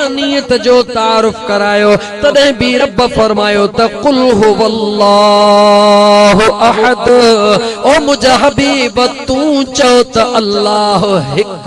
वहदानियत जो तारुफ करायो तदे भी रब फरमायो त कुल हुवल्लाहु अहद। ओ मुझा हबीब तू चो त अल्लाह हिक।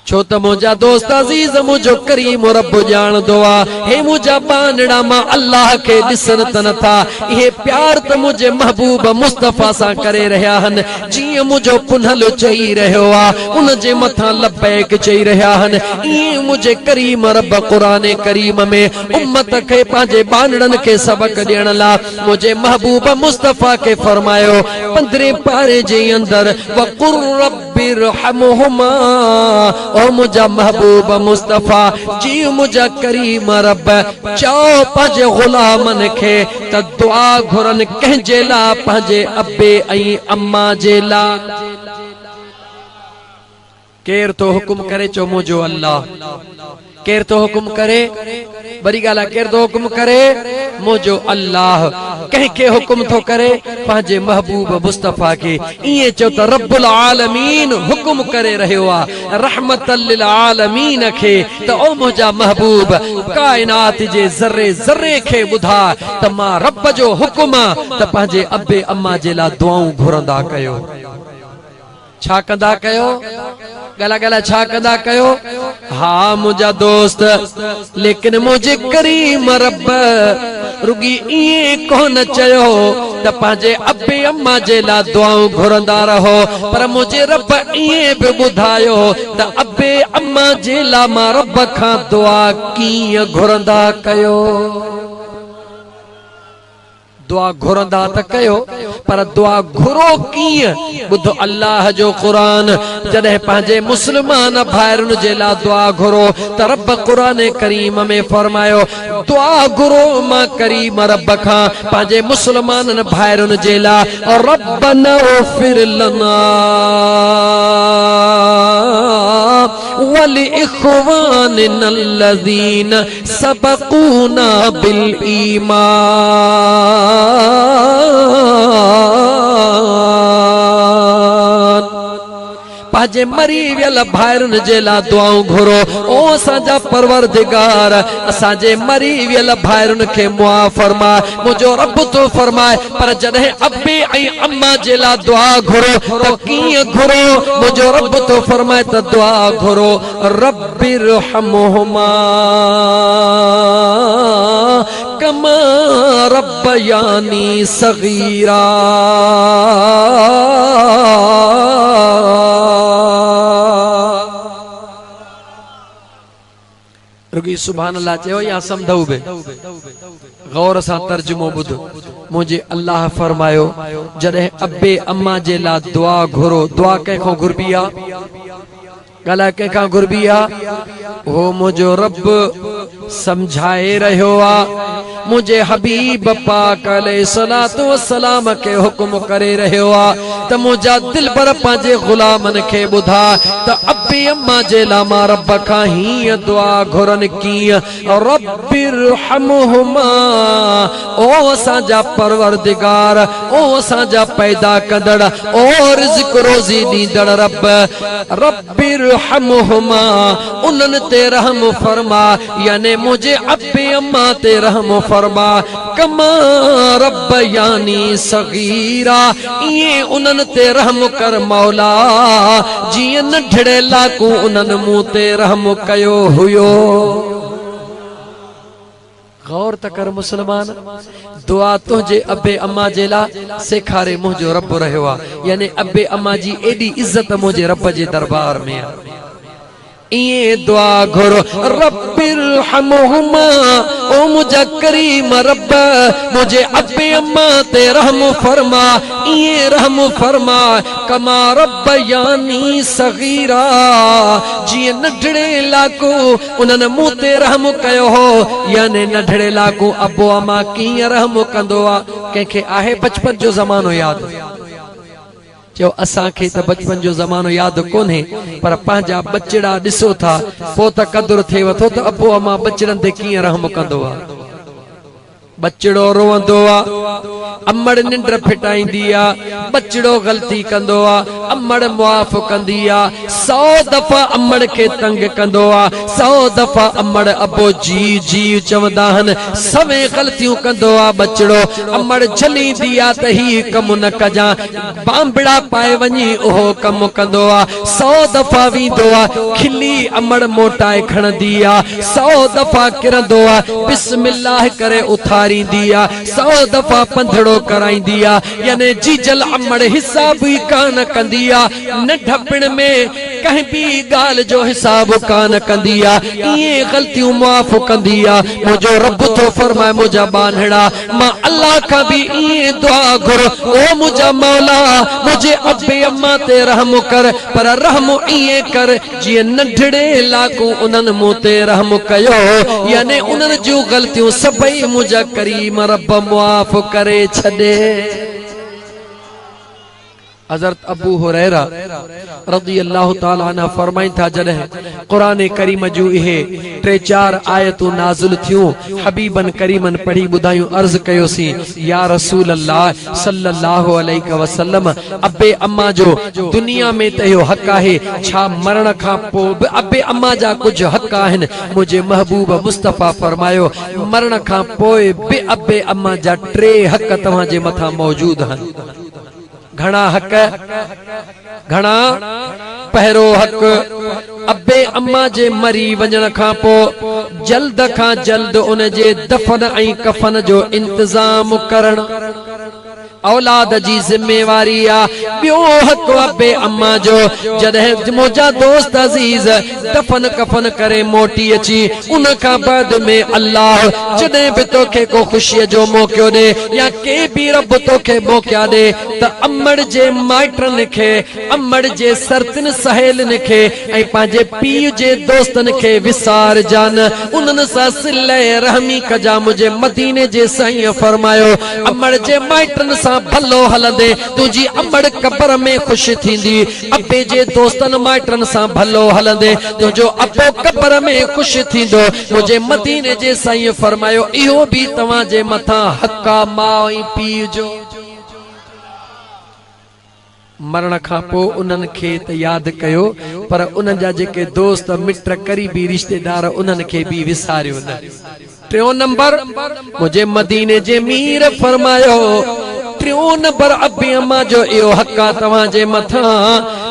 छो त मुझा दोस्त अजीज मुझो करीम रब जान दुआ हे मुझा बानड़ा मां अल्लाह के दिसन तन था ये प्यार त मुझे महबूब मुस्तफा सा करे रहा हन जी मुझो पुनहल चई रहो आ उन जे मथा लबैक चई रहा हन। ये मुझे करीम रब कुरान करीम में उम्मत के पांजे बानड़न के सबक देण ला मुझे महबूब मुस्तफा के फरमायो 15 पारे जे अंदर वकुर रब्बिरहमुहुमा। ओ मुझा महबूब मुस्तफा जी मुझा करीम रब चओ पंहिंजे गुलामन खे त दुआ घुरन कंहिंजे ला पंहिंजे अब्बे ऐं अम्मा जे ला। केर तो हुकुम करे चो मुझो अल्लाह। केर तो हुकुम करे बड़ी गाला केर तो हुकुम करे मुझो अल्लाह। कंहिंखे हुकुम तो करे पंहिंजे महबूब मुस्तफा के। इए चो त रब्बुल आलमीन हुकुम करे रहियो आ रहमतल लिल आलमीन खे त ओ मुझा महबूब कायनात जे ज़र्रे ज़र्रे खे ॿुधा त मां रब जो हुकुम त पंहिंजे अब्बे अम्मा जे ला दुआऊं घुरंदा कयो। छा कंदा कयो गला गला छा कंदा कयो। हाँ मुझा दोस्त लेकिन मुझे करीम रब रुगी इए कोन चयो त पंहिंजे अब्बे अम्मा जे ला दुआऊं घुरंदा रहो पर मुझे रब इए भी ॿुधायो त अब्बे अम्मा जे ला मां रब खां दुआ कीअं घुरंदा कयो। दुआ घुरंदा त कयो पर दुआ घुरो कीअं ॿुधो अल्लाह जो कुरान जॾहिं पंहिंजे मुस्लमान भाइरुनि जे लाइ दुआ घुरो त रब कुरान करीम में फरमायो दुआ घुरो मां करीम रब खां पंहिंजे मुस्लमाननि भाइरुनि जे लाइ रब्बना इग़फिर लना वली इख़्वानिना अल्लज़ीना सबक़ूना बिल ईमान। पंहिंजे मरी वियल भाइरुनि जे लाइ दुआऊं घुरो ओ असांजा परवरदिगार असांजे मरी वियल भाइरुनि खे मुआ फरमा मुंहिंजो रब तो फरमाए पर जॾहिं अब्बे ऐं अम्मा जे लाइ दुआ घुरो त कीअं घुरो मुंहिंजो रब तो फरमाए त दुआ घुरो रब्बिरहमुहुमा कमा रब्बयानी सगीरा। रुगी सुभान अल्लाह चयो या समझऊ बे गौर सां तर्जुमो ॿुध। मुझे अल्लाह फरमायो जॾहिं अब्बे अम्मा जे ला दुआ घुरो दुआ कंहिंखों घुरबी आ गला कंहिंखां घुरबी आ वो मुझो रब समझाए रहियो आ। मुझे हबीब पाक अलैहिस्सलातु वस्सलाम के हुक्म करे रहियो आ त मुझा दिल पर पंहिंजे गुलामन खे ॿुधा त अब्बे अम्मा जे ला मां रब खां हीअं दुआ घुरन कीअं रब्बिरहमुहुमा। ओ असांजा परवरदिगार ओ असांजा पैदा कंदड़ ओ रिज़्क़ रोज़ी ॾींदड़ रब रब्बिरहमुहुमा उन्हनि ते रहम फरमा यानी मुझे अब्बे अम्मा ते रहम फरमा कमा रब्बयानी सगीरा। ये उन्हनि ते रहम कर मौला जीअं नंढड़े लाकू उन्हनि मूं ते रहम कयो हुयो। गौर त कर मुसलमान दुआ तुझे अब्बे अम्मा जे ला सेखारे मुझो रब रहियो आ यानी अब्बे अम्मा जी एडी इज्जत मुझे रब जे दरबार में आ। ये दुआ घुरो रब्बिरहमुहुमा ओ मुझा करीम रब मुझे अब्बे अम्मा ते रहम फरमा ये रहम फरमा कमा रब्बयानी सगीरा जीअं नंढड़े लाकू उन्हनि मूं ते रहम कयो हो यानी नंढड़े लाकू अब्बो अम्मा कीअं रहम कंदो आ। कंहिंखे आहे बचपन जो ज़मानो यादि चो असा के त बचपन जो जमानो याद कोने पर पंहिंजा बचड़ा ॾिसो था पोइ त क़दुरु थिएव थो त अबो अम्मा बचड़नि ते कीअं रहम कंदो आ। बचड़ो रोवंदो आ अमड़ निंड फिटाईंदी आ बचड़ो ग़लती कंदो आ अमड़ मुआफ़ कंदी आ। 100 दफ़ा अमड़ के तंग कंदो आ, 100 दफ़ा अमड़ अबो जी जी चवंदा हन, सवे ग़लतियूं कंदो आ बचड़ो। अमड़ झलींदी आ त ही कम न कजा, बांबड़ा पाए वञी ओहो कम कंदो आ। 100 दफ़ा वींदो आ, खिली अमड़ मोटाए खणंदी आ। 100 दफ़ा किरंदो आ, बिस्मिल्लाह करे उथारींदी आ। 100 दफ़ा पंधड़ो कराईंदी आ। याने जीजल अमड़ हिसाब ही कान कंदी आ। नंढपिण में कहीं भी गाल जो हिसाब कान कंदी आ। ये गलतियों माफ़ कंदी आ। मुझो रब तो फरमाए मुझा बानड़ा, मां अल्लाह का भी ये दुआ घुर, ओ मुझा मौला मुझे अब्बे अम्मा ते रहम कर, पर रहम ये कर जी नंढड़े लाकू उनन मुते रहम कयो। याने उनन जो गलतियों सबई मुझा करीम रब माफ़ करे छदे। हज़रत अबू हुरैरा रज़ी अल्लाह ताला अन्हु फरमाइन था, जॾहिं क़ुरान करीम जूं इहे 3-4 आयतूं नाज़िल थियूं, हबीबन करीमन पढ़ी ॿुधायूं, अर्ज़ कयोसीं, या रसूल अल्लाह सल्लल्लाहु अलैहि वसल्लम, अब्बे अम्मा जो दुनिया में त इहो हक़ आहे, छा मरण खां पोइ बि अब्बे अम्मा जा कुझु हक़ आहिनि? मुंहिंजे महबूब मुस्तफ़ा फरमायो, मरण खां पोइ बि अब्बे अम्मा जा 3 हक़ तव्हांजे मथां मौजूद आहिनि। घणा हक़? घणा? पहिरो हक़, अब्बे अम्मा जे मरी वञण खां पोइ जल्द खां जल्द उन जे दफन ऐं कफन जो इंतजाम करण, औलाद जी जिम्मेवारी आ। ॿियो हक़ अब्बे अम्मा जो, जॾहिं मुंहिंजा दोस्त अज़ीज़ दफन कफन करे मोटी अची उन खां बाद में अल्लाह जॾहिं बि तोखे को ख़ुशीअ जो मौक़ो ॾे या के बि रब तोखे मौक़ा ॾे त अमड़ जे माइटनि खे, अमड़ जे सरतिन सहेलिन खे ऐं पंहिंजे पीउ जे दोस्तनि खे विसार जान, उन्हनि सां सिले रहमी कजा। मुंहिंजे मदीने जे साईं फरमायो, अमड़ जे माइटनि सां भलो हलंदे तुझी अमड़ कब्र में खुश थींदी, अब्बे जे दोस्तन माइटन सां भलो हलंदे तुझो अब्बो कब्र में खुश थींदो। मुझे मदीने जे साईं फरमायो, इहो भी तवां जे मथां हक़ आ माउ ऐं पीउ जो। मरण खां पोइ उन्हनि खे त यादि कयो, पर उन्हनि जा जेके दोस्त मिट करीबी रिश्तेदार उन्हनि खे बि विसारियो न। 3 नंबर, मुझे मदीने जे मीर फरमायो, 3 नंबर अब्बे अम्मा जो इहो हक़ आ तव्हां जे मथां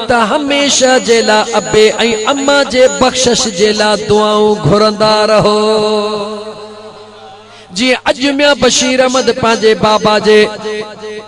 त हमेशा जे लाइ अब्बे ऐं अम्मा जे बख़्शिश जे लाइ दुआऊं घुरंदा रहो। जी अजमिया बशीर अहमद पंहिंजे बाबा जे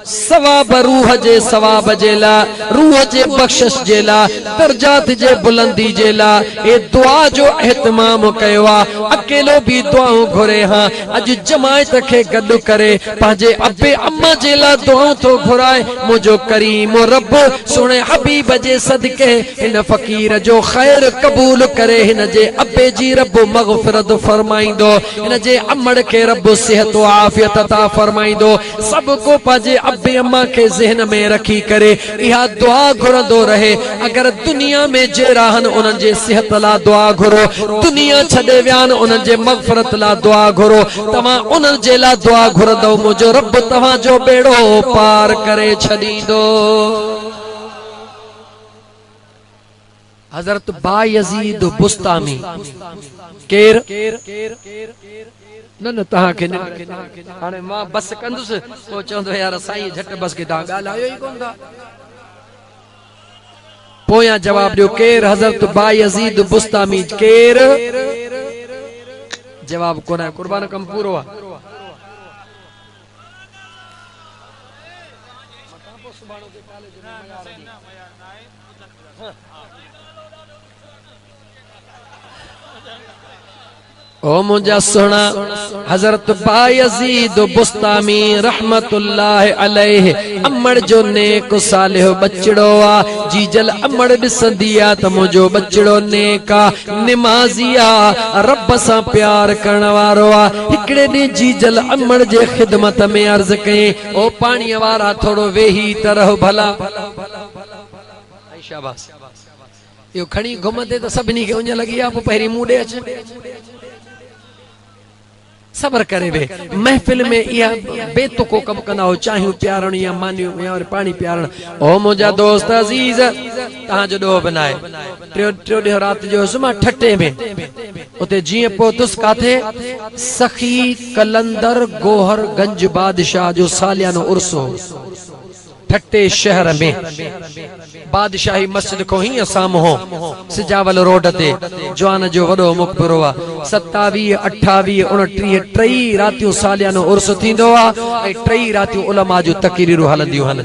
सवाब रूह जे सवाब जे लाइ, रूह जे बख़्शिश जे लाइ, दर्जात जे बुलंदी जे लाइ ए दुआ जो एहतमाम कयो आ। अकेलो भी दुआऊं घुरे हां, अज जमायत खे गॾु करे पंहिंजे अब्बे अम्मा जे लाइ दुआऊं थो घुराए। मुझो करीम रब सुणे हबीब जे सदके हिन फ़कीर जो ख़ैर क़बूल करे, हिन जे अब्बे जी रब मग़फ़िरत फरमाईंदो, हिन जे अमड़ के रब सेहत व आफियत अता फरमाईंदो। सब को पंहिंजे अब्बे अम्मा के ज़हन में रखी करे इहा दुआ घुरंदो रहे। अगर दुनिया में जेरा हन उन्हनि जे सेहत ला दुआ घुरो, दुनिया छॾे विया आहिनि उन्हनि जे मग़फ़िरत ला दुआ घुरो। तव्हां उन्हनि जे लाइ दुआ घुरंदो, मुंहिंजो रब तव्हां जो बेड़ो पार करे छॾींदो। हज़रत बायज़ीद बुस्तामी केर? न तहां के हाणे मां बस कंदुसि, पोइ चवंदो यार साईं झट बस के तव्हां ॻाल्हायो ई कोन था। पोयां जवाब ॾियो, केर? हज़रत बायज़ीद बुस्तामी केर? जवाब कोन आहे, कुर्बान कम पूरो आहे। ओ मुझा सोना हजरत बायज़ीद बुस्तामी रहमतुल्लाह अलैहि अमड़ जो नेक सालिह बचड़ो आ। जीजल अमड़ ॾिसंदी आ त मुंहिंजो बचड़ो नेक आ, निमाज़ी आ, रब सां प्यार करण वारो आ। हिकिड़े ॾींहुं जीजल अमड़ जे ख़िदमत में अर्ज़ कई, ओ पाणीअ वारा थोरो वेही त रहो भला। शाबाश, इहो खणी घुमंदे त सभिनी खे उञ लॻी आहे, पोइ पहिरीं मूं ॾे अच। सबर करे वे महफिल में या बेतुको कम कंदा हो चाहियो प्यारण या मानियो या पानी प्यारण ओ मुजा दोस्त अजीज ता जो दो बनाए ट्रियो दे रात जो सुमा ठट्टे में उते जी पोतुस काथे सखी कलंदर गोहर गंज बादशाह जो सालियानो उर्सो ठट्टे शहर में बादशाही मस्जिद को ही असाम हो सिजावल रोड ते जवान जो वडो मुकबरो आ 27 28 29 ट्रई रातियों सालियानो उर्स थींदो आ ए ट्रई रातियों उलमा जो तकरीरू हलंदियूं हन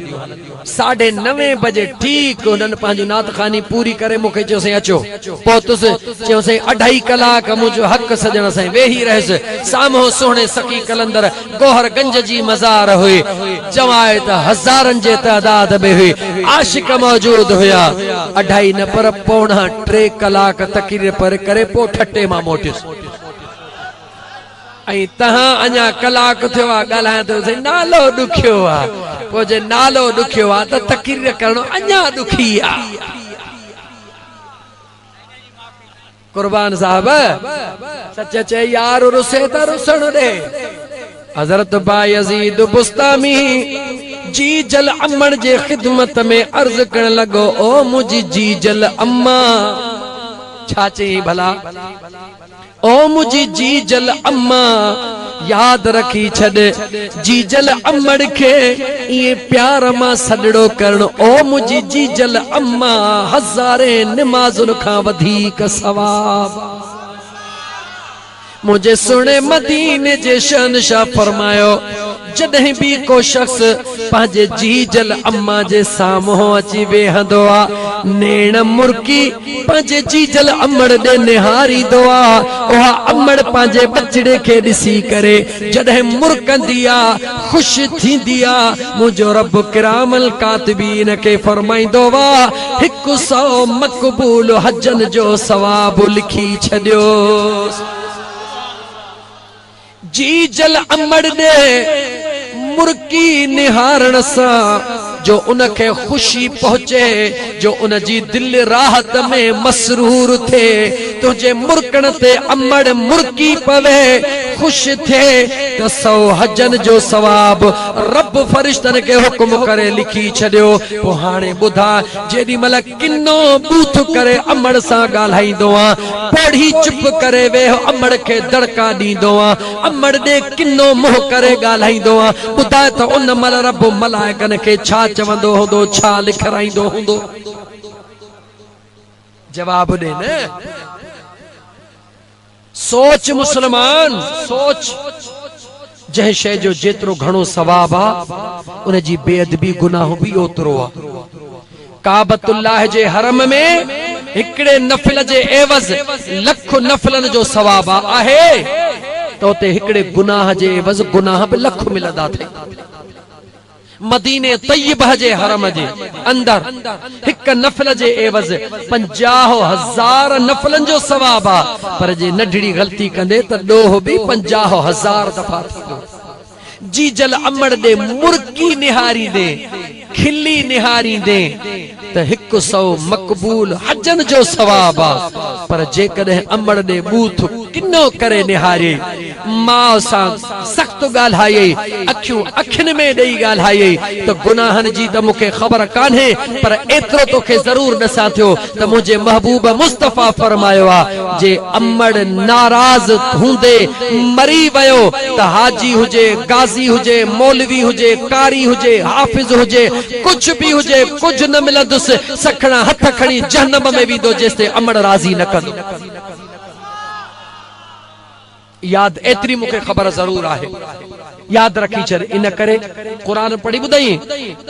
9:30 बजे ठीक उन्हनि पंहिंजी नात खानी पूरी करे मूंखे चयोसीं अचो पहुतुस चयोसीं 2.5 कलाक मुंहिंजो हक़ सजण सां वेही रहियसि साम्हूं सुहिणे सखी कलंदर गोहरगंज जी मज़ार हुई जमायत हज़ारनि जे तादाद में हुई आशिक मौजूद हुया 2.5 न पर 2.5 कलाक तकरीर पर करे पो ठट्टे मां मोटियुसि ऐं तहां अञा कलाक थियो आ ॻाल्हाए तो नालो ॾुखियो आ पो जे नालो ॾुखियो आ त तकरीर करणो अञा ॾुखी आ कुर्बान साहब सच चए यार रुसे त रुसण दे हजरत बायजीद बुस्तामी जी जल अम्मड़ जे खिदमत में अर्ज करण लगो ओ मुझी जी जल अम्मा छा चई भला ओ मुझी जी जल अम्मा याद रखी छड़ जी जल अम्मड़ के ये प्यार मां सडड़ो करण ओ मुझी जी जल अम्मा हज़ारे नमाजुन खां वधीक सवाब मुझे सुने मदीने जे शहंशाह फरमायो जॾहिं भी को शख्स पंहिंजे जी जल अम्मा जे साम्हूं अची वेहंदो आ नेण मुर्की पंहिंजे जी जल अम्मड़ ॾे निहारींदो आ उहा अम्मड़ पंहिंजे बचड़े खे ॾिसी करे जॾहिं मुर्कंदी आ ख़ुशि थींदी आ मुंहिंजो रब किरामल कातिबीन खे फरमाईंदो आ 100 मक़बूल हजन जो सवाब लिखी छॾियो जी जल अम्मड़ दे मुर्की निहारण सा जो उनके खुशी पहुंचे जो उन जी दिल राहत में मसरूर थे तुझे मुर्कण ते अम्मड़ मुर्की पवे खुश थे तो 100 हजन जो सवाब रब फरिश्तन के हुक्म करे लिखी छड़ियो पो हाने बुधा जेडी मल किन्नो बूथ करे अम्मड़ सा गाल्हाईंदो आ पढ़ी चुप करे वे अम्मड़ के दड़का दींदो आ अम्मड़ दे किन्नो मुंह करे गाल्हाईंदो आ बुधा तो उन मल रब मलाइकन के छा चवंदो होंदो छा लिखराईंदो होंदो जवाब दे न सोच मुसलमान सोच जह शय जो जेतरो घणो सवाब आ उन जी बेअदबी गुनाह भी ओतरो आ काबतुल्लाह जे हरम में हिकड़े नफिल जे एवज लख नफिलन जो सवाब आहे तो ते हिकड़े गुनाह जे एवज गुनाह भी लख मिलदा थे मदीने तय्यबह जे हरम जे अंदर हिक नफल जे एवज 50,000 नफलन जो सवाब आ पर जे नढड़ी गलती कंदे त ॾोह भी 50,000 दफा थींदो जी जल अम्मड़ दे मुर्की निहारी दे खिल्ली निहारी दे त 100 मक़बूल हजन जो सवाब आ पर जे कदे अम्मड़ दे बूथ किन्नो करे निहारे मां सा सख्त गाल्हाई अखियों अखिन में दई गाल्हाई तो गुनाहन जी त मुखे खबर कान्हे पर एतरो तो के जरूर दसा थियो त मुझे महबूब मुस्तफा फरमायो आ जे अम्मड़ नाराज हुंदे मरी वयो त हाजी हुजे गाजी हुजे मौलवी हुजे कारी हुजे हाफिज हुजे कुछ भी हुजे कुछ न मिलंदुस सखणा हथ खणी जहन्नम में विदो जेस्ते अम्मड़ राजी न कंदो याद एतरी मुखे खबर जरूर आहे याद रखी चल इन करे कुरान पढ़ी बुधाई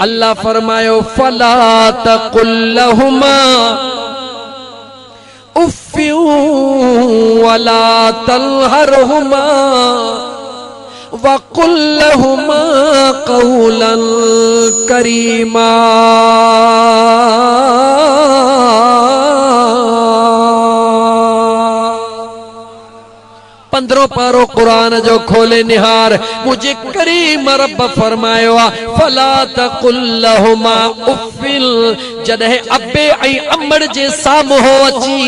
अल्लाह फरमायो फला तकुल लहुमा उफ्फिन वला तलहरहुमा वकुल लहुमा कौलन करीमा पंद्रो पारो कुरान जो खोले निहार मुझे करीम रब फरमायो आ फला तकुल लहुमा उफ्फिल जदे अब्बे ऐं अम्मड़ जे साम्हूं अची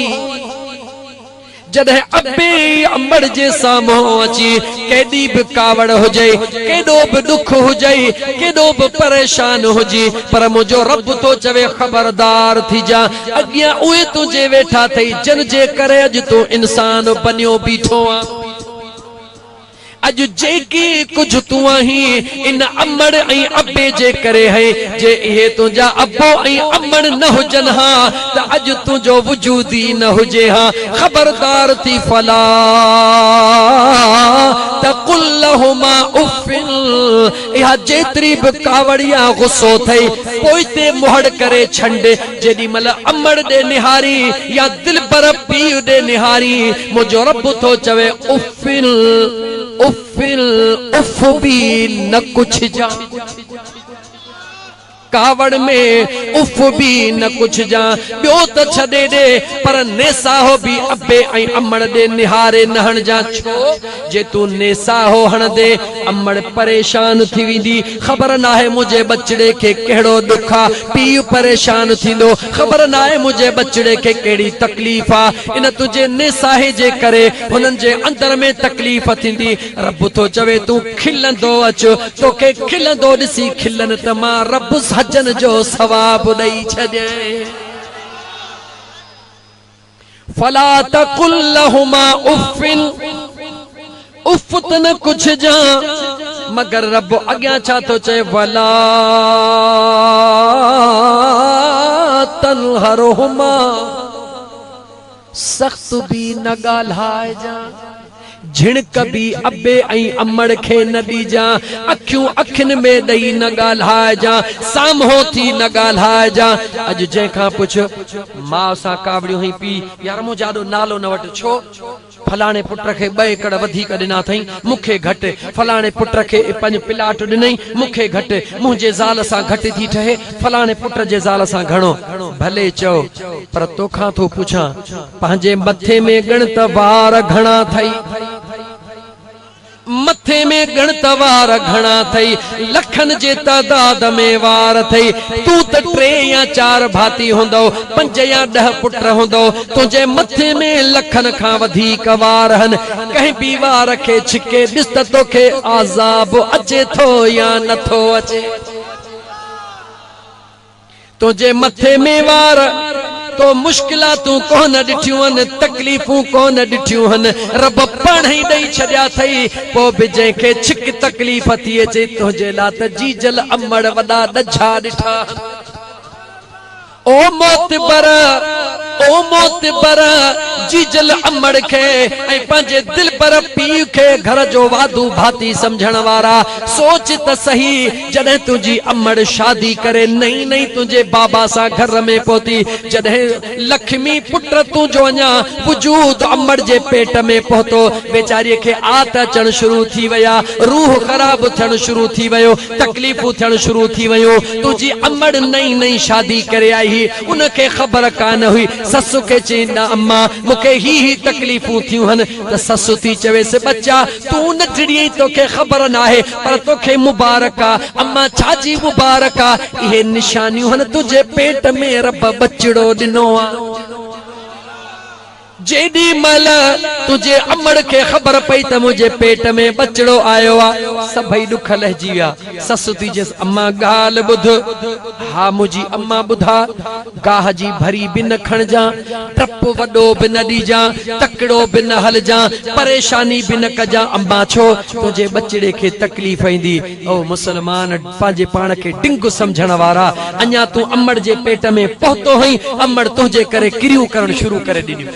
जॾहिं अबे अम्बड़ जे साम्हूं अची केॾी बि कावड़ हुजे, केॾो बि दुख हुजे, केॾो बि परेशान हुजे, पर मुंहिंजो रब तो चवे ख़बरदार थी जा, अॻियां उहे तुंहिंजे वेठा अथई जिन जे करे अॼु तूं इंसान बनियो बीठो आ। अज जेकी कुछ तू आहीं इन अम्मड़ ऐं अब्बे जे करे है। जे इहे तुंहिंजा अब्बो ऐं अम्मड़ न हुजन हा त अज तुंहिंजो वजूद ही न हुजे हा। खबरदार थी फला तकुल लहुमा उफ़िन, इहा जेतरी भी कावड़िया गुस्सो थई पोइ ते मुहड़ करे छंड। जेडी मल अम्मड़ दे निहारी या दिल पर पीउ दे निहारी मुंहिंजो रब तो चवे उफ़िन उफ़िल उफ़ भी न कुछ जा, कावड़ में उफ़ भी न कुछ जा। ॿियो त छॾे दे पर नेसाहो भी अब्बे ऐं अम्मड़ दे निहारे न हण जा। छो जे तू नेसाहो हण दे अम्मड़ परेशान थी वेंदी। ख़बर न आहे मुंहिंजे बचड़े खे कहिड़ो दुख आ, पीउ परेशान थींदो। ख़बर न आहे मुंहिंजे बचड़े खे कहिड़ी तकलीफ़ आ। इन तुंहिंजे नेसाहे जे करे हुननि जे अंदर में तकलीफ़ थींदी। रब तो चवे तू खिलंदो अच, तोखे खिलंदो ॾिसी खिलन त मां रब हजन जो सवाब ॾई छॾे। फला तकुल लहुमा उफ़िन, उफ़ त न कुछ जा, मगर रब अॻियां छा थो चए वला तनहरुहुमा, सख्त भी न ॻाल्हाए जा। झिणक भी अब्बे ऐं अम्मड़ खे न ॾिजा, अखियूं अखियुनि में ॾेई न ॻाल्हाए जा, साम्हूं थी न ॻाल्हाए जा। अॼु जंहिंखां पुछ माउ सां कावड़ियूं हई पी यार मुंहिंजो ॾाढो नालो न वठ, छो फलाणे पुट खे 2 एकड़ वधीक ॾिना अथई मूंखे घटि, फलाणे पुट खे 5 प्लाट ॾिनई मूंखे घटि, मुंहिंजे ज़ाल सां घटि थी ठहे, फलाणे पुट जे ज़ाल सां घणो। भले चओ पर तोखां थो पुछां पंहिंजे मथे में ॻण त वार घणा अथई, मथे में गण तवार घणा थई, लखन जे तादाद में वार थई। तू त 3 या 4 भाती हुंदो, 5 या 10 पुट हुंदो, तुझे मथे में लखन खां वधीक वार हन। कहीं भी वार खे छिके ॾिस त तोखे आज़ाब अचे थो या नथो अचे। तुझे मथे में वार तो मुश्किलातूं कोन ॾिठियूं आहिनि, तकलीफ़ूं कोन ॾिठियूं आहिनि, रब पाण ई ॾेई छॾिया अथई। पोइ बि जंहिंखे छिक तकलीफ़ थी अचे तुंहिंजे लाइ त जीजल अम्मड़ वॾा ॾझा ॾिठा। ओ मोतबर जीजल अम्मड़ खे ऐं पंहिंजे दिल पर पीउ खे घर जो वादू भाती समझण वारा सोच त सही। जॾहिं तुंहिंजी अम्मड़ शादी करे नई नई तुंहिंजे बाबा सां घर में पहुती, जॾहिं लक्ष्मी पुट तुंहिंजो अञा वजूद अम्मड़ जे पेट में पहुतो, वेचारीअ खे आत अचण शुरू थी विया, रूह ख़राब थियण शुरू थी वियो, तकलीफ़ूं थियण शुरू थी वियूं। तुंहिंजी अम्मड़ नई नई शादी करे आई, उनखे ख़बर कान हुई। ससु खे चई न अम्मा मूंखे ही तकलीफ़ूं थियूं हन, त ससु थी चवेसि बच्चा तूं न टिड़ी तोखे ख़बर न आहे पर तोखे मुबारक आ। अम्मा छाजी मुबारक आ? इहे निशानियूं हन तुंहिंजे पेट में रब बचड़ो ॾिनो आ। जेडी मल तुझे अम्मड़ के खबर पई त मुझे पेट में बचड़ो आयो आ, सभई दुख लहजी विया। ससु थी चेस अम्मा ॻाल्हि ॿुध। हा मुंहिंजी अम्मा ॿुधा, गाह जी भरी बि न खणजा, टप वॾो बि न ॾिजां, तकड़ो बि न हलजां, परेशानी बि न कजां। अम्मा छो? तुंहिंजे बचड़े खे तकलीफ़ ईंदी। ओ मुसलमान पंहिंजे पाण खे टिंग समझण वारा, अञा तूं अम्मड़ जे पेट में पहुतो हई, अम्मड़ तुंहिंजे करे किरियूं करण शुरू करे ॾिनियूं,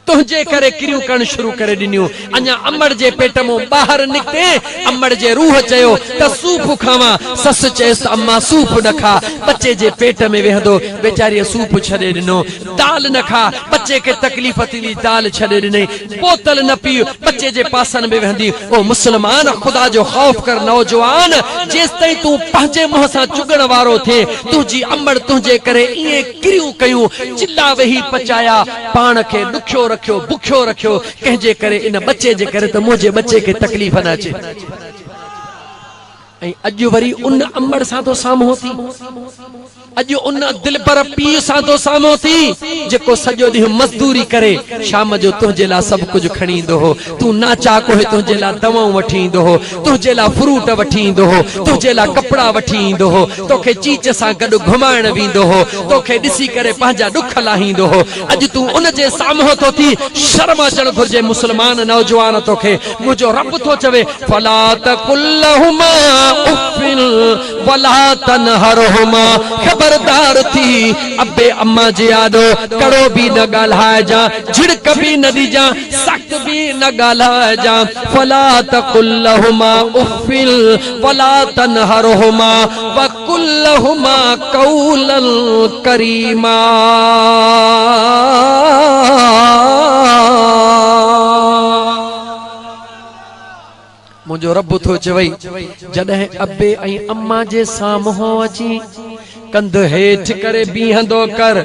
तुझे करे किरियूं करण शुरू करे ॾिनियूं। अञा अम्मड़ जे पेट मां ॿाहिरि निकिते, अम्मड़ जे रूह चयो त सूप खावां, ससु चयसि अम्मा सूप न खा, बच्चे जे पेट में वेहंदो। वेचारीअ सूप छॾे ॾिनो। दाल न खा, बच्चे खे तकलीफ़ थींदी, दाल छॾे ॾिनई। बोतल न पी, बच्चे जे पासनि में वेहंदी। ओ मुसलमान ख़ुदा जो ख़ौफ़ कर नौजवान, जेसिताईं तूं पंहिंजे मुंहं सां चुगण वारो थिए, तुंहिंजी अम्मड़ तुंहिंजे करे ईअं किरियूं कयूं, चिल्ला वेही पचाया, पाण खे ॾुखियो रखियो, बुखियो रखियो, कंहिंजे करे इन बच्चे जे करे त मुंहिंजे बच्चे खे तकलीफ़ न अचे। ऐं अॼु वरी उन अम्मड़ सां तो साम्हूं थी। अज उन दिलबर पी सां तो सामो थी जेको सॼो ॾींहुं मज़दूरी करे शाम जो तुंहिंजे लाइ सभु कुझु खणी ईंदो हो। तूं नाचाक हुए तुंहिंजे लाइ दवाऊं वठी ईंदो हो, तुंहिंजे लाइ फ्रूट वठी ईंदो हो, तुंहिंजे लाइ कपिड़ा वठी ईंदो हो, तोखे चीच सां गॾु घुमाइण वेंदो हो, तोखे ॾिसी करे पंहिंजा ॾुख लाहींदो हो। अॼु तूं उन जे साम्हूं तो थी, शर्म अचणु घुर्जे मुस्लमान नौजवान तोखे। मुंहिंजो रब थो चवे फला तकुल लहुमा उफ़िन वला तनहरहुमा, खबरदार थी अबे अम्मा जे आॾो कड़ो भी न ॻाल्हाइजां, झिड़क भी न ॾिजां, सख़्त भी न ॻाल्हाइजां। फला तकुल लहुमा उफ़िन वला तनहरहुमा वकुल लहुमा क़ौलन करीमा। मुझो रब थो चवई जॾहिं अबे ऐं अम्मा जे साम्हूं अची कंध हेठ करे बीहंदो कर,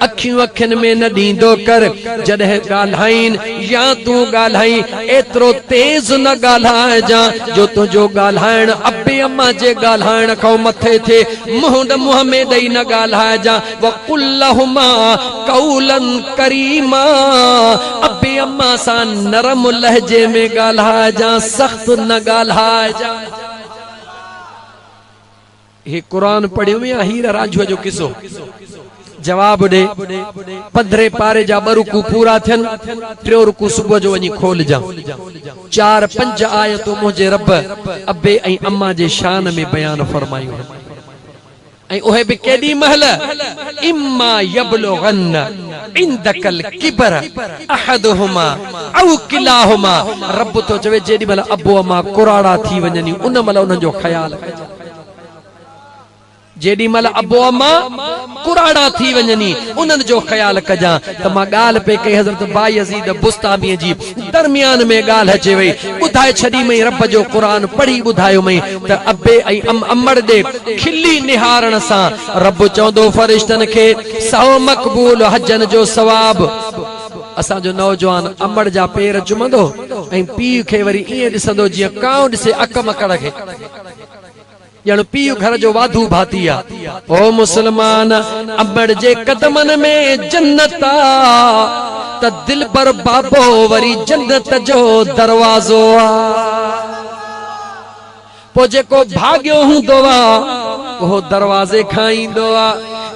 अखियूं अखियुनि में न ॾींदो कर। जॾहिं ॻाल्हाइन या तूं ॻाल्हाई एतिरो तेज़ न ॻाल्हाइजां जो तुंहिंजो ॻाल्हाइण अबे अम्मा जे ॻाल्हाइण खां मथे थिए। मुंहुं मुंहं में ॾेई न ॻाल्हाइजां। वकुल लहुमा क़ौलन करीमा, अबे अम्मा सां नरम लहजे में ॻाल्हाइजां, सख़्त न ॻाल्हाइजां। हे कुरान पढ़ियो में हीर राजूअ जो किस्सो जवाब दे। 15 पारे जा 2 रुकू पूरा थियन, 3 रुकू सुबह जो वनी खोल जा। 4-5 आयतूं मुझे रब अबे ऐं अम्मा जे शान में बयान फरमायूं। ऐं उहे भी केडी महल इम्मा यबलुगन इंदकल किबर अहदहुमा औ किलाहुमा। रब तो चवे जेडी महल अबो अम्मा कुराड़ा थी वञनी उन महल उन जो ख्याल कजो। जेडी मल अबो अम्मा कुराड़ा थी वञनी उन्हनि जो ख्याल कजां। त मां ॻाल्हि पे कई हज़रत बायज़ीद बुस्तामी जी, दरमियान में ॻाल्हि अचे वई, ॿुधाए छॾी मई रब जो क़ुरान पढ़ी ॿुधायो मई त अबे ऐं अमड़ ॾे खिली निहारण सां रब चवंदो फ़रिश्तनि खे 100 मक़बूल हजन जो सवाब। असांजो नौजवान अमड़ जा पेर चुमंदो ऐं पीउ खे वरी ईअं ॾिसंदो जीअं कांउ ॾिसे अक मकड़ खे, ॼण पीउ घर जो वाधू भाती आ। ओ मुसलमान, अमड़ जे कदमन में जन्नत आ त दिल पर बाबो वरी जन्नत जो दरवाज़ो आ। पो जेको भाग्यो हूंदो आ उहो दरवाज़े खां ईंदो आ,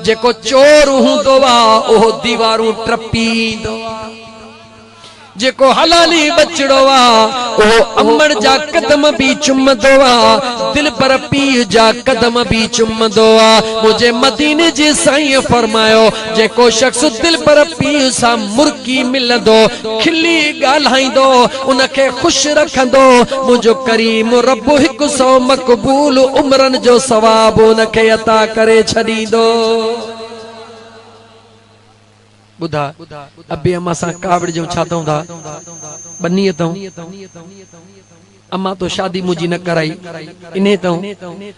जेको चोर हूंदो आ उहो दीवारूं टपींदो आ, जेको हलाली बचड़ो आ उहो अमड़ जा कदम भी चुमदो आ, दिल पर पीउ जा कदम भी चुमदो आ। मुझे मदीने जे साईं फरमायो जेको शख्स दिल पर पीउ सां मुर्की मिलंदो, खिली ॻाल्हाईंदो, उनखे खुश रखंदो, मुझो करीम रब 100 मक़बूल उमरन जो सवाब उनखे अता करे छॾींदो। बुधा अबे अम्मा सां कावड़ जो छा तऊं था बन्नी तऊं। अम्मा तो शादी मुझी न कराई इन्हें तऊं,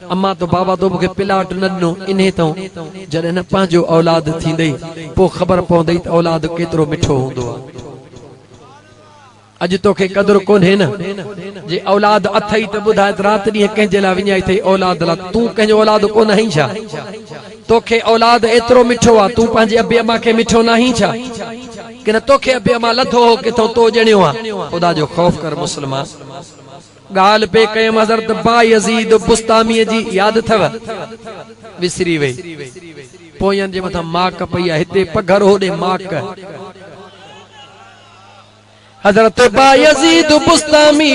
अम्मा तो बाबा तो मुखे पिलाट न ॾिनो इन्हें तऊं। जॾहिं न पंहिंजो औलाद थींदई पो ख़बर पवंदई त औलाद केतिरो मिठो हूंदो आहे। अज तोखे कदर कोन्हे न, जे औलाद अथई त ॿुधाए त रात ॾींहं कंहिंजे लाइ विञाई अथई औलाद लाइ, तूं कंहिंजो औलाद कोन आहीं छा? तोखे औलाद एतिरो मिठो आहे, तूं पंहिंजे अबे अम्मा खे मिठो न आहीं छा? कि न तोखे अबे अम्मा लथो हो किथों तो ॼणियो आहे? ख़ुदा जो खौफ कर मुस्लमान। ॻाल्हि पे कयमि हज़रत बायज़ीद बुस्तामी जी, यादि अथव? विसरी वई, पोयनि जे मथां माक पई आहे, हिते पघर होॾे माक। हज़रत बायज़ीद बुस्तामी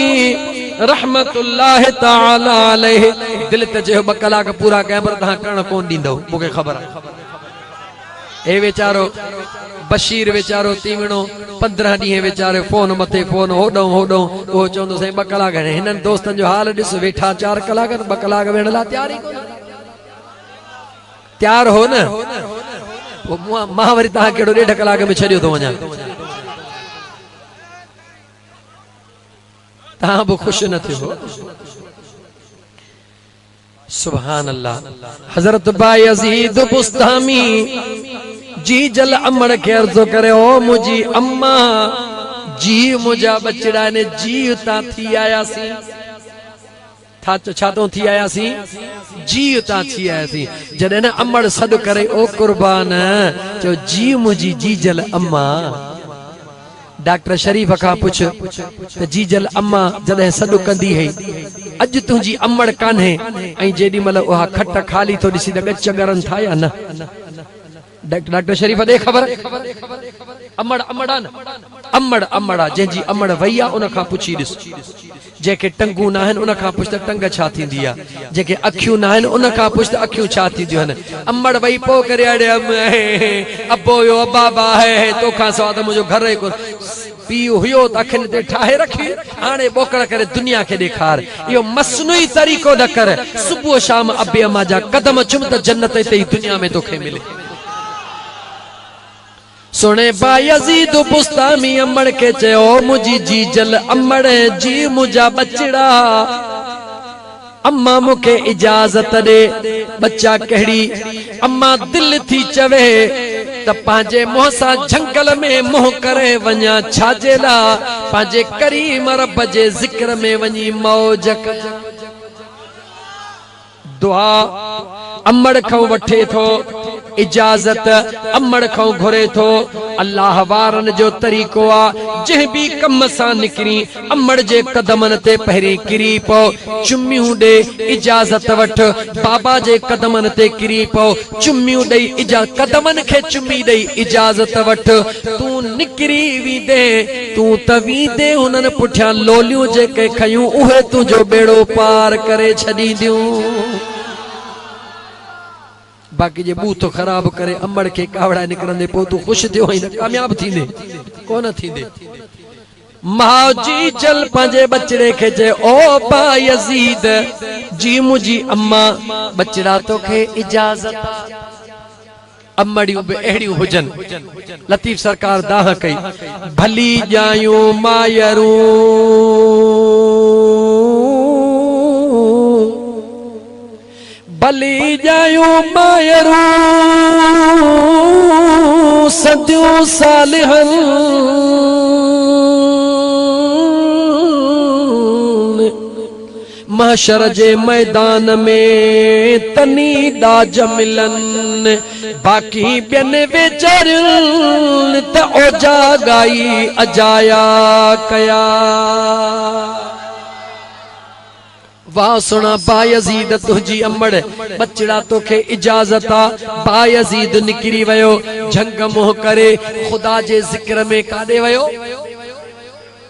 रहमतुल्लाह ताला अलैहि दिल ते चयो 2 कलाक पूरा कया पर तहां करण कोन ॾींदो, मूंखे ख़बर आहे। हे वेचारो बशीर वेचारो तीवणो 15 ॾींहं वेचारो फोन मथे फोन होॾों होॾों, उहो चवंदो साईं 2 कलाक हिननि दोस्तनि जो हाल ॾिस, वेठा 4 कलाक 2 कलाक वेहण लाइ तयार ई कोन, तयार हो न। मां वरी तहां कहिड़ो 1.5 कलाक में छॾियो थो वञा, तहां बि खुश न थियो। सुभान अल्लाह। हजरत बायज़ीद बुस्तामी जी जल अमड़ के अर्ज़ो करे, ओ मुझी अम्मा जी मुझा बचड़ा ने जी ता थी आया सी, छा तो थी आया सी जी ता थी आया सी जॾहिं न अमड़ सॾु करे ओ कुर्बान चो जी मुंहिंजी जीजल अम्मा डॉक्टर शरीफ खां पुछ त जीजल अम्मा जॾहिं सॾु कंदी हुई अॼु तुंहिंजी अमड़ कान्हे ऐं जेॾी महिल उहा खट खाली थो ॾिसी त ॻच ॻरनि था या न डॉक्टर शरीफ दे खबर अमड़ अमड़ा न अमड़ अमड़ा जंहिंजी अमड़ वई आहे उन खां पुछी ॾिस जेके टंगू न आहिनि उन खां पुछ त टंग छा थींदी आहे जेके अखियूं न आहिनि उन खां पुछ त अखियूं छा थींदियूं आहिनि अमड़ वई पोइ करे अड़े अबो यो बाबा है तोखां सवाइ त मुंहिंजो घर ई पीउ हुयो त अखियुनि ते ठाहे रखी हाणे बोकड़ करे दुनिया खे ॾेखार इहो मसनूई तरीक़ो न कर सुबुह शाम अबे अम्मा जा कदम चुम त जन्नत हिते ई दुनिया में तोखे मिले सुने बायज़ीद बुस्तामी अमड़ के चयो मुझी जीजल अमड़ जी मुझा बचड़ा अम्मा मुखे इजाजत दे बच्चा कहड़ी अम्मा दिल थी चवे त पांजे मुंह सां झंगल में मुंह करे वञा छाजेला पांजे करीम रब जे ज़िक्र में वञी मौज दुआ अमड़ खां वठे थो इजाजत अमड़ खां घुरे थो अल्लाह वारन जो तरीक़ो आ जंहिं भी कम सां निकरी अमड़ जे कदमन ते पहिरीं किरी पो चुम्मियूं ॾे इजाजत वठ बाबा जे कदमन ते किरी पो चुम्मियूं ॾेई कदमन खे चुम्मी ॾेई इजाजत वठ तूं निकरी वींदे तूं त वींदे हुननि पुठियां लोलियूं जेके खयूं उहे तुंहिंजो बेड़ो पार करे छॾींदियूं बाकी जे बूथ खराब करे अमड़ के कावड़ा निकरंदे पो तू खुश थियो है कामयाब थींदे कोन थींदे माजी चल पंजे बचड़े के जे ओ बायज़ीद जी मुजी अम्मा बचड़ा तोखे इजाजत अम्मड़ियूं बि अहिड़ियूं हुजन लतीफ सरकार दाह कई भली जायूं मायरूं भली जायूं मायरूं सदियूं सालिहन महशर जे मैदान में तनी दाज मिलन बाकी ॿियनि वेचारियुनि त ओजा गाई अजाया कया वाह सुना बायज़ीद तुझी अमड़ बचड़ा तोखे इजाजत आ बायज़ीद निकरी वयो झंग मोह करे खुदा जे जिक्र में काॾे वयो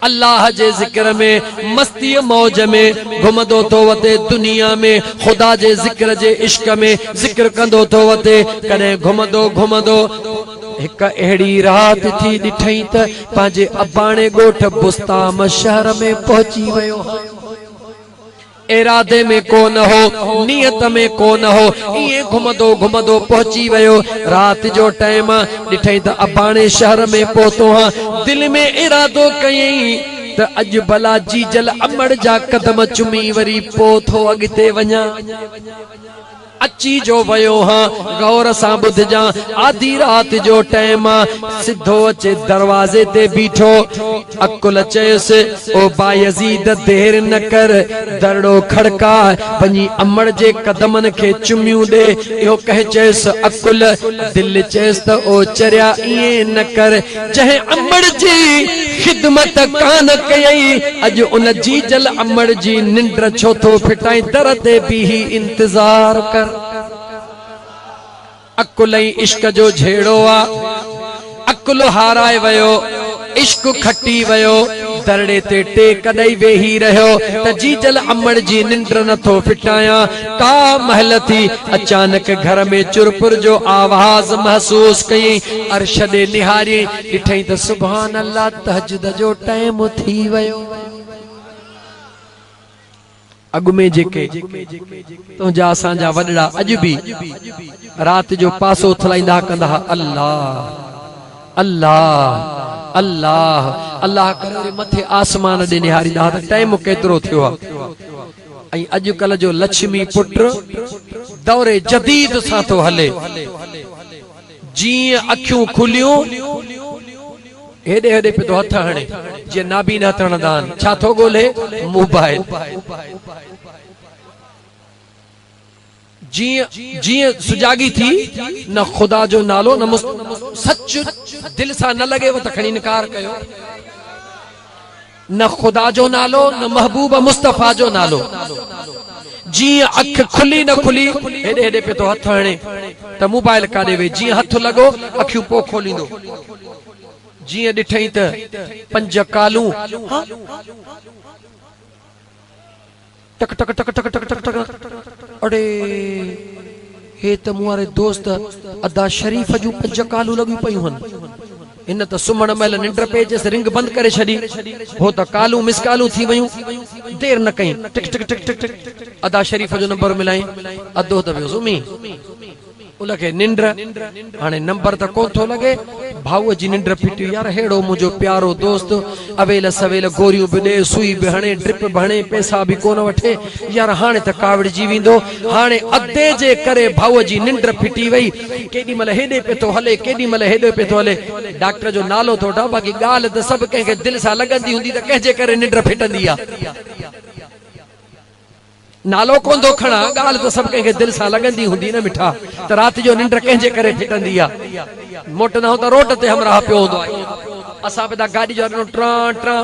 अल्लाह जे जिक्र में मस्ती मौज में घुमदो तो वते दुनिया में खुदा जे जिक्र जे इश्क में जिक्र कंदो तो वते कने घुमदो घुमदो एक एड़ी रात थी ॾिठई त पांजे अबाणे गोठ बुस्ताम शहर में पहुंची वयो इरादे में कोन हो नियत में कोन हो ये घुमदो घुमदो पहुंची वयो रात जो टाइम ॾिठई त अबाणे शहर में पहुतो हां दिल में इरादो कयई त अज भला जीजल अमड़ जा कदम चुमी वरी पोथो अॻिते वञा अची जो वयो हां गौर सां ॿुधजा आधी रात जो टाइम सिधो अचे दरवाजे ते बीठो अकुल चयसि ओ बायज़ीद देर न कर दरड़ो खड़का वञी अमड़ जे कदमन खे चुमियूं ॾे इहो कहे चयसि अकुल दिल चयसि त ओ चरिया ईअं न कर जंहिं अमड़ जी खिदमत कान कयई अॼु उन जी जल अमड़ जी निंड छो थो फिटाई दर ते बीही इंतजार कर अकुल इश्क जो झेड़ो आ अकुल हाराए वयो इश्क खटी वयो दरड़े ते टेक ॾेई वेही रहियो त जीजल अमड़ जी निंड नथो फिटाया का महल थी अचानक घर में चुरपुर जो आवाज महसूस कई अर्श ॾे निहारी ॾिठई त सुभान अल्लाह तहज्जुद जो टाइम थी वयो अॻु में जेके तुंहिंजा असांजा वॾड़ा अॼु बि रात जो पासो थलाईंदा कंदा अल्लाह अल्लाह अल्लाह अल्लाह करे मथे आसमान ॾे निहारींदा त टाइम केतिरो थियो आहे ऐं अॼुकल्ह जो लक्ष्मी पुट दौरे जदीद सां थो हले जीअं अखियूं खुलियूं हेॾे हेॾे पे तो हथ हणे जीअं नाबीन हथ हणंदा आहिनि छा थो ॻोल्हे मोबाइल जीअं सुजागी थी न खुदा जो नालो न सच दिल सां न लॻेव त खणी इनकार कयो। न खुदा जो नालो न महबूब मुस्तफा जो नालो। जीअं अख खुली न खुली हेॾे हेॾे पे तो हथ हणे त मोबाइल काॾे वे, जीअं हथ लॻो अखियूं पो खोलींदो। जीअं ॾिठई त 5 कालूं टक टक टक टक टक टक टक, अड़े हे त मूं वारे दोस्त अदा शरीफ़ जूं 5 कालूं लॻियूं पयूं हन। इन त सुम्हण महिल निंड पेजस रिंग बंदि करे छॾी, हो त कालूं मिस कालूं थी वयूं। देर न कई, टिक टिक टिक टिक टिक अदा शरीफ़ जो नंबर मिलाई, अधो त वियो सुम्ही। उनखे निंड हाणे नंबर त कोन थो लॻे, भाऊअ जी निंड फिटी। यार हेड़ो मुंहिंजो प्यारो दोस्त अवेल सवेल गोरियूं बि ॾे, सुई बि हणे, ड्रिप बि हणे, पैसा बि कोन वठे। यार हाणे त कावड़जी वेंदो। हाणे अधे जे करे भाऊअ जी निंड फिटी वई। केॾी महिल हेॾे पे थो हले, केॾी महिल हेॾे पे थो हले। डॉक्टर जो नालो थो वठां, बाक़ी ॻाल्हि त सभु कंहिंखे दिलि सां लॻंदी हूंदी त कंहिंजे करे निंड फिटंदी आहे। नालो कोन थो खणा, ॻाल्हि त सभु कंहिंखे दिलि सां लॻंदी हूंदी न मिठा, त राति जो निंड कंहिंजे करे फिटंदी आहे। मोटंदा त रोड ते हमराह पियो हूंदो आहे। असां बि गाॾी जो ट्रां ट्रां